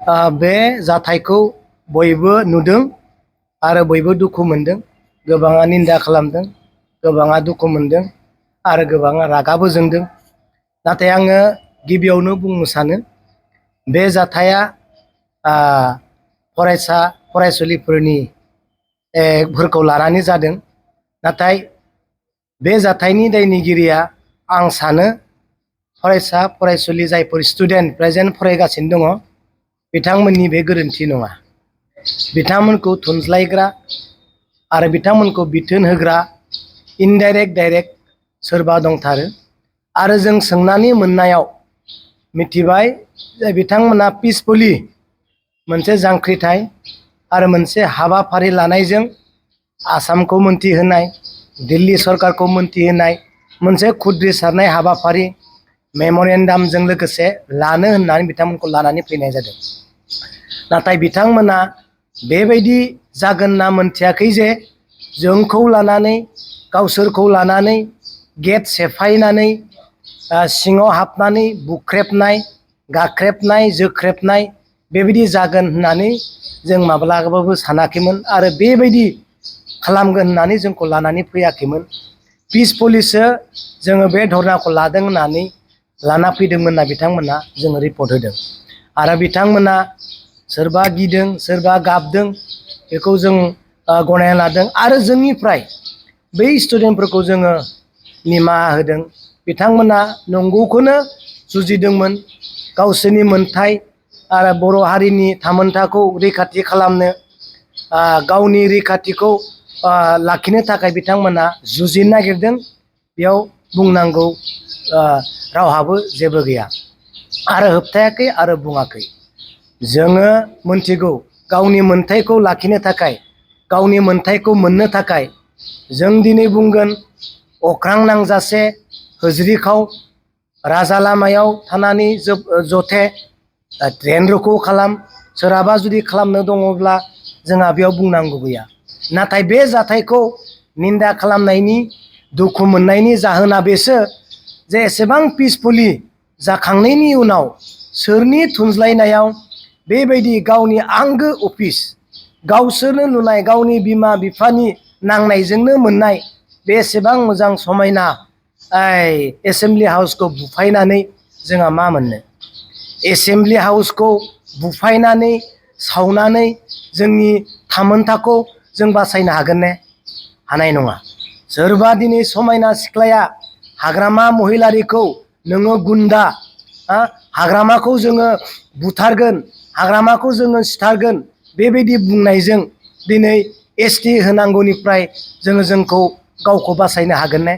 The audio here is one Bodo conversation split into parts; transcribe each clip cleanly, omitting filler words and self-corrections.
बे जाथायखौ बयबो नुदों आरो बयबो दुखु मोनदों। गोबाङा निन्दा खालामदों, गोबाङा दुखु मोनदों आरो गोबाङा रागाबो जोंदों। नाथाय आङो गिबियावनो बुंनो सानो बे जाथाया फरायसा फरायसुलिफोरनि फोरखौ लानानै जादों। नाथाय बे जाथायनि दायनिगिरिया आं सानो फरायसा फरायसुलि जायफोर स्टुडेन्ट प्रेजेन्ट फरायगासिनो दङ बिथांमोननि बे गोरोन्थि नङा। बिथांमोनखौ थुनज्लायग्रा आरो बिथांमोनखौ बिथोन होग्रा इनडाइरेक्ट डाइरेक्ट सोरबा दंथारो। आरो जों सोंनानै मोननायाव मिथिबाय जे बिथांमोना पिसफुलि मोनसे जांख्रिथाय आरो मोनसे हाबाफारि लानायजों आसामखौ मोनथिहोनाय, दिल्ली सरकारखौ मोनथिहोनाय मोनसे खुद्रिसारनाय हाबाफारि मेम'रेन्डामजों लोगोसे लानो होननानै बिथांमोनखौ लानानै फैनाय जादों। नाथाय बिथांमोना बेबायदि जागोन होनना मोनथियाखै जे जोंखौ लानानै गावसोरखौ लानानै गेट सेफायनानै सिङाव हाबनानै बुख्रेबनाय, गाख्रेबनाय, जोख्रेबनाय बेबायदि जागोन होननानै जों माब्लाबाबो सानाखैमोन आरो बेबायदि खालामगोन होननानै जोंखौ लानानै फैयाखैमोन। पिसफुलिसो जोङो बे धरनाखौ लादों होननानै लाना फैदोंमोन होनना बिथांमोना जोङो रिपर्ट होदों। आरो बिथांमोना सोरबा गिदों, सोरबा गाबदों, बेखौ जों गनायना लादों आरो जोंनिफ्राय बै स्टुडेन्टफोरखौ जोङो निमाहा होदों। बिथांमोना नंगौखौनो जुजिदोंमोन, गावसोरनि मोनथाय आरो बर' हारिनि थामोनथाखौ रैखाथि खालामनो, गावनि रैखाथिखौ लाखिनो थाखाय बिथांमोना जुजिनो नागिरदों। बेयाव बुंनांगौ रावहाबो जेबो गैया आरो होबथायाखै आरो बुङाखै। जोङो मोनथिगौ गावनि मोनथायखौ लाखिनो थाखाय, गावनि मोनथायखौ मोननो थाखाय जों दिनै बुंगोन अख्रां नांजासे होज्रिखाव राजा लामायाव थानानै जथे ट्रेन रोखौ खालाम, सोरहाबा जुदि खालामनो दङब्ला जोंहा बेयाव बुंनांगौ गैया। नाथाय बे जाथायखौ निन्दा खालामनायनि, दुखु मोननायनि जाहोना बेसो जे एसेबां पिसफुलि जाखांनायनि उनाव सोरनि थुनज्लायनायाव बेबायदि गावनि आंगो अफिस, गावसोरनो लुनाय गावनि बिमा बिफानि नांनायजोंनो मोननाय बेसेबां मोजां समायना एसेमब्लि हाउसखौ बुफायनानै जोंहा मा मोननो? एसेमब्लि हाउसखौ बुफायनानै सावनानै जोंनि थामोनथाखौ जों बासायनो हागोन ने? हानाय नङा। सोरबा दिनै समायना सिख्लाया हाग्रामा महिलारिखौ नोङो गुन्दा, हाग्रामाखौ जोङो बुथारगोन, हाग्रामाखौ जोङो सिथारगोन बेबायदि बुंनायजों दिनै एसटि होनांगौनिफ्राय जोंखौ गावखौ बासायनो हागोन ने?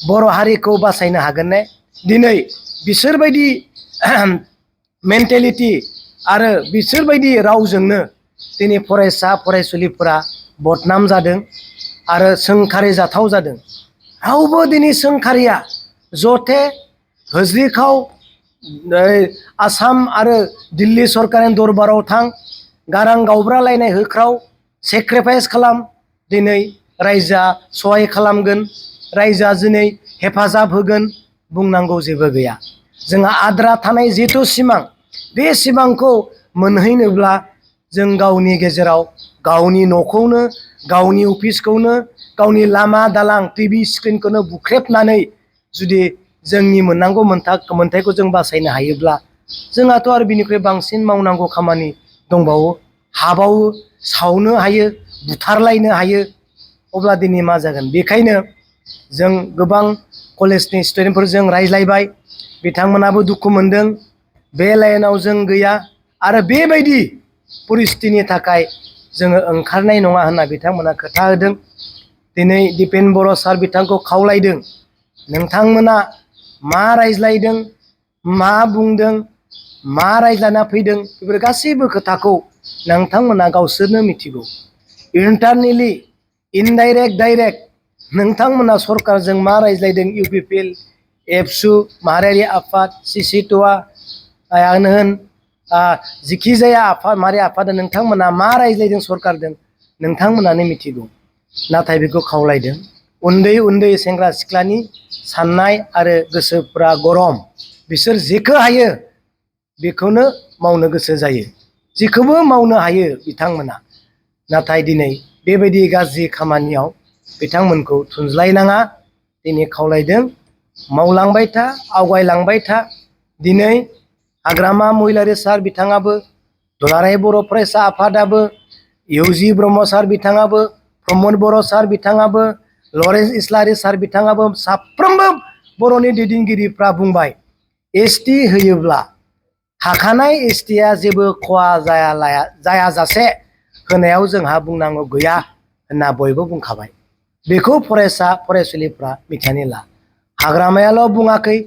बर' हारिखौ बासायनो हागोन ने? दिनै बिसोरबायदि मेन्टेलिटि आरो बिसोरबायदि रावजोंनो दिनै फरायसा फरायसुलिफोरा बदनाम जादों आरो सोंखारि जाथाव जादों। रावबो दिनै सोंखारिया जथे होज्रिखाव आसाम आरो दिल्ली सरकारनि दरबाराव थां, गारां गावब्रालायनाय होख्राव, सेक्रिफाइस खालाम, दिनै रायजोआ सहाय खालामगोन, रायजोआ दिनै हेफाजाब होगोन बुंनांगौ जेबो गैया। जोंहा आद्रा थानाय जिथु सिमां, बे सिमांखौ मोनहैनोब्ला जों गावनि गेजेराव गावनि न'खौनो, गावनि अफिसखौनो, गावनि लामा दालां टिभि स्क्रिनखौनो बुख्रेबनानै जुदि जोंनि मोननांगौ मोनथायखौ जों बासायनो हायोब्ला जोंहाथ' आरो बिनिख्रुइ बांसिन मावनांगौ खामानि दंबावो, हाबावो, सावनो हायो, बुथारलायनो हायो। अब्ला दिनै मा जागोन? बेखायनो जों गोबां कलेजनि स्टुडेन्टफोरजों रायज्लायबाय, बिथांमोनाबो दुखु मोनदों। बे लाइनाव जों गैया आरो बेबायदि परिस्थितिनि थाखाय जोङो ओंखारनाय नङा होनना बिथांमोना खोथा होदों। दिनै दिपेन बर' सार बिथांखौ खावलायदों, नोंथांमोना मा रायज्लायदों, मा बुंदों, मा रायज्लायना फैदों बेफोर गासैबो खोथाखौ नोंथांमोना गावसोरनो मिथिगौ। इन्टारनेलि, इनडाइरेक्ट, डाइरेक्ट नोंथांमोना सरकारजों मा रायज्लायदों, इउपिपिएल, एबसु, माहारियारि आफाद, सिसिट'आनो होन, जिखि जाया आफाद, माहारि आफादा नोंथांमोना मा रायज्लायदों सरकारजों नोंथांमोनानो मिथिगौ। नाथाय बेखौ खावलायदों। उन्दै उन्दै सेंग्रा सिख्लानि साननाय आरो गोसोफ्रा गरम, बिसोर जेखौ हायो बेखौनो मावनो गोसो जायो। जेखौबो मावनो हायो बिथांमोना। नाथाय दिनै बेबायदि गाज्रि खामानियाव बिथांमोनखौ थुनज्लायनाङा दिनै खावलायदों। मावलांबाय था, आवगायलांबाय था। दिनै हाग्रामा महिलारि सार बिथाङाबो, दुलाराय बर' फरायसा आफादाबो, इउजि ब्रह्म सार बिथाङाबो, प्रमद बर' सार बिथाङाबो, लरेन्स इस्लारि सार बिथाङाबो साफ्रोमबो बर'नि दैदेनगिरिफ्रा बुंबाय एसटि होयोब्ला थाखानाय एसटिया जेबो खहा जायाजासे होनायाव जोंहा बुंनांगौ गैया होनना बयबो बुंखाबाय। बेखौ फरायसा फरायसुलिफ्रा मिथिनानै ला। हाग्रामायाल' बुङाखै,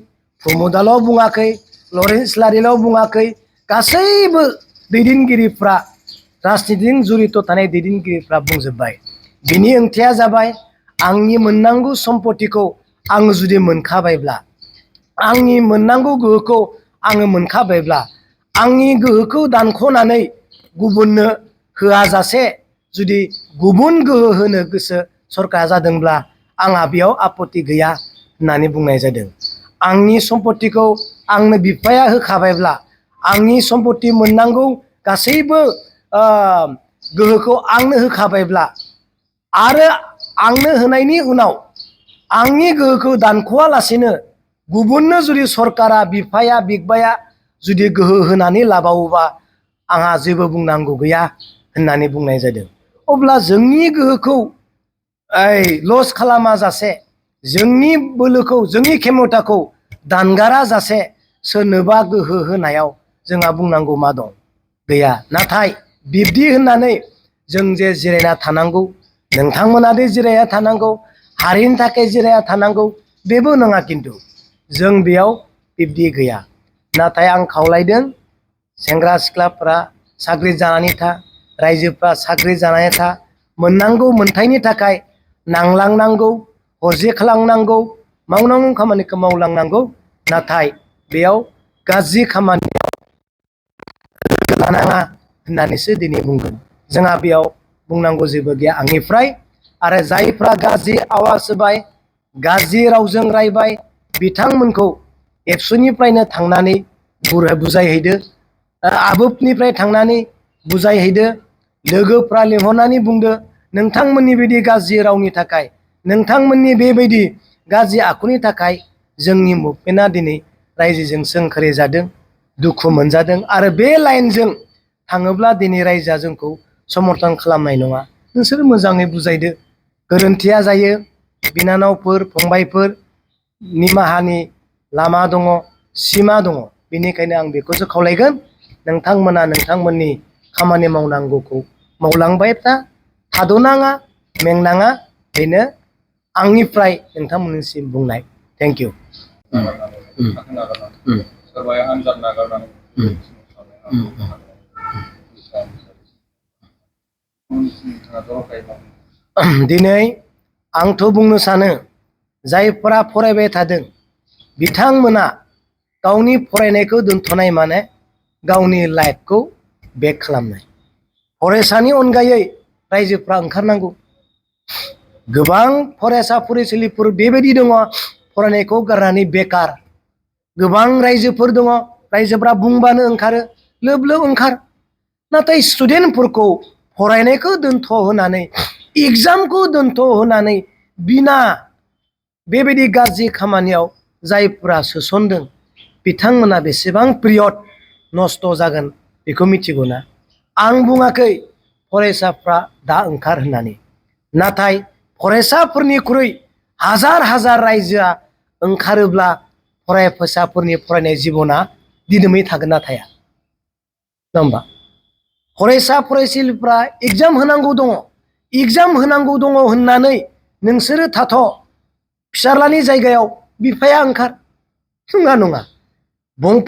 प्रमदाल' बुङाखै, लरेन्स इस्लारिल' बुङाखै, गासैबो दैदेनगिरिफ्रा राजनितिजों जड़ित थानाय दैदेनगिरिफ्रा बुंजोब्बाय। बिनि ओंथिया जाबाय आंनि मोननांगौ सम्पतिखौ आं जुदि मोनखाबायब्ला, आंनि मोननांगौ गोहोखौ आङो मोनखाबायब्ला, आंनि गोहोखौ दानख'नानै गुबुननो होआजासे जुदि गुबुन गोहो होनो गोसो सरकारा जादोंब्ला आंहा बेयाव आपत्ति गैया होननानै बुंनाय जादों। आंनि सम्पतिखौ आंनो बिफाया होखाबायब्ला, आंनि सम्पति मोननांगौ गासैबो गोहोखौ आंनो होखाबायब्ला आरो आंनो होनायनि उनाव आंनि गोहोखौ दानख'वालासेनो गुबुननो जुदि सरकारा बिफाया बिगबाया जुदि गोहो होनानै लाबावोबा आंहा जेबो बुंनांगौ गैया होननानै बुंनाय जादों। अब्ला जोंनि गोहोखौ लस खालामा जासे, जोंनि बोलोखौ, जोंनि खेमथाखौ दानगारा जासे सोरनोबा गोहो होनायाव जोंहा बुंनांगौ मा दं? गैया। नाथाय बिब्दि होननानै जों जे जिरायना थानांगौ, नोंथांमोना दे जिरायना थानांगौ, हारिनि थाखाय जिरायना थानांगौ, बेबो नङा। खिन्थु जों बेयाव बिब्दि गैया। नाथाय आं खावलायदों सेंग्रा सिख्लाफ्रा साग्रिद जानानै था, रायजोफ्रा साग्रिद जानानै था, मोननांगौ मोनथायनि थाखाय नांलांनांगौ, हरजे खालामनांगौ, मावनांगौ खामानिखौ मावलांनांगौ। नाथाय बेयाव गाज्रि खामानियाव लानाङा होननानैसो दिनै बुंगोन। जोंहा बेयाव बुंनांगौ जेबो गैया आंनिफ्राय। आरो जायफ्रा गाज्रि आवाज होबाय, गाज्रि रावजों रायबाय, बिथांमोनखौ एबसुनिफ्रायनो थांनानै बुजायहैदो, आबोबनिफ्राय थांनानै बुजायहैदो, लोगोफ्रा लिंहरनानै बुंदो नोंथांमोननि बिदि गाज्रि रावनि थाखाय, नोंथांमोननि बेबायदि गाज्रि आखुनि थाखाय जोंनि मुभमेन्टआ दिनै रायजोजों सोंखारि जादों, दुखु मोनजादों। आरो बे लाइनजों थाङोब्ला दिनै रायजोआ जोंखौ समर्थन खालामनाय नङा। नोंसोर मोजाङै बुजायदो। गोरोन्थिया जायो, बिनानावफोर, फंबायफोर, निमाहानि लामा दङ, सिमा दङ। बेनिखायनो आं बेखौसो खावलायगोन, नोंथांमोना नोंथांमोननि खामानि मावनांगौखौ मावलांबाय था, थाद'नाङा, मेंनाङा। बेनो आंनिफ्राय नोंथांमोननिसिम बुंनाय। Thank you. सोरबाया आनजाद नागारनानै दिनै आंथ' बुंनो सानो जायफोरा फरायबाय थादों बिथांमोना गावनि फरायनायखौ दोनथ'नाय माने गावनि लाइफखौ बेक खालामनाय। फरायसानि अनगायै रायजोफ्रा ओंखारनांगौ। गोबां फरायसा फरायसुलिफोर बेबायदि दङ फरायनायखौ गारनानै बेकार। गोबां रायजोफोर दङ, रायजोफ्रा बुंबानो ओंखारो, लोब लोब ओंखार। नाथाय स्टुडेन्टफोरखौ फरायनायखौ दोनथ' होनानै, एग्जामखौ दोनथ' होनानै बिना बेबायदि गाज्रि खामानियाव जायफोरा सोसनदों बिथांमोना बेसेबां पिरियड नस्थ' जागोन बेखौ मिथिगौ ना? आं बुङाखै फरायसाफ्रा दा ओंखार होननानै। नाथाय फरायसाफोरनिख्रुइ हाजार हाजार रायजोआ ओंखारोब्ला फरायसाफोरनि फरायनाय जिबना दिदोमै थागोन ना थाया? नङा होमबा? फरायसा फरायसुलिफ्रा एग्जाम होनांगौ दङ, एग्जाम होनांगौ दङ होननानै नोंसोरो थाथ', फिसाज्लानि जायगायाव बिफाया ओंखार। नङा नङा।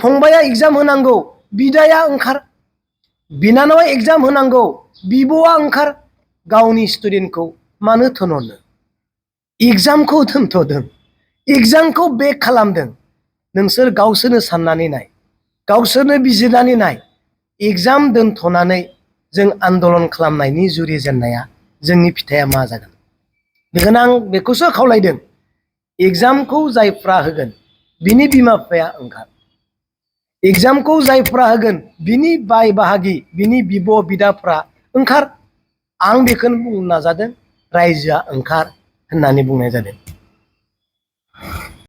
फंबाया एग्जाम होनांगौ, बिदाया ओंखार। बिनानावा एग्जाम होनांगौ, बिब'आ ओंखार। गावनि स्टुडेन्टखौ मानो थोनहरनो? एग्जामखौ दोनथ'दों, एग्जामखौ बेक खालामदों। नोंसोर गावसोरनो साननानै नाय, गावसोरनो बिजिरनानै नाय। एग्जाम दोनथ'नानै जों आन्दलन खालामनायनि जुरिजेननाया जोंनि फिथाइया मा जागोन? बेखायनो आं बेखौसो खावलायदों, एग्जामखौ जायफ्रा होगोन बिनि बिमा बिफाया ओंखार। एग्जामखौ जायफ्रा होगोन बिनि बाय बाहागि बिनि बिब' बिदाफ्रा ओंखार, आं बेखौनो बुंनो नाजादों, रायजोआ ओंखार होननानै बुंनाय जादों।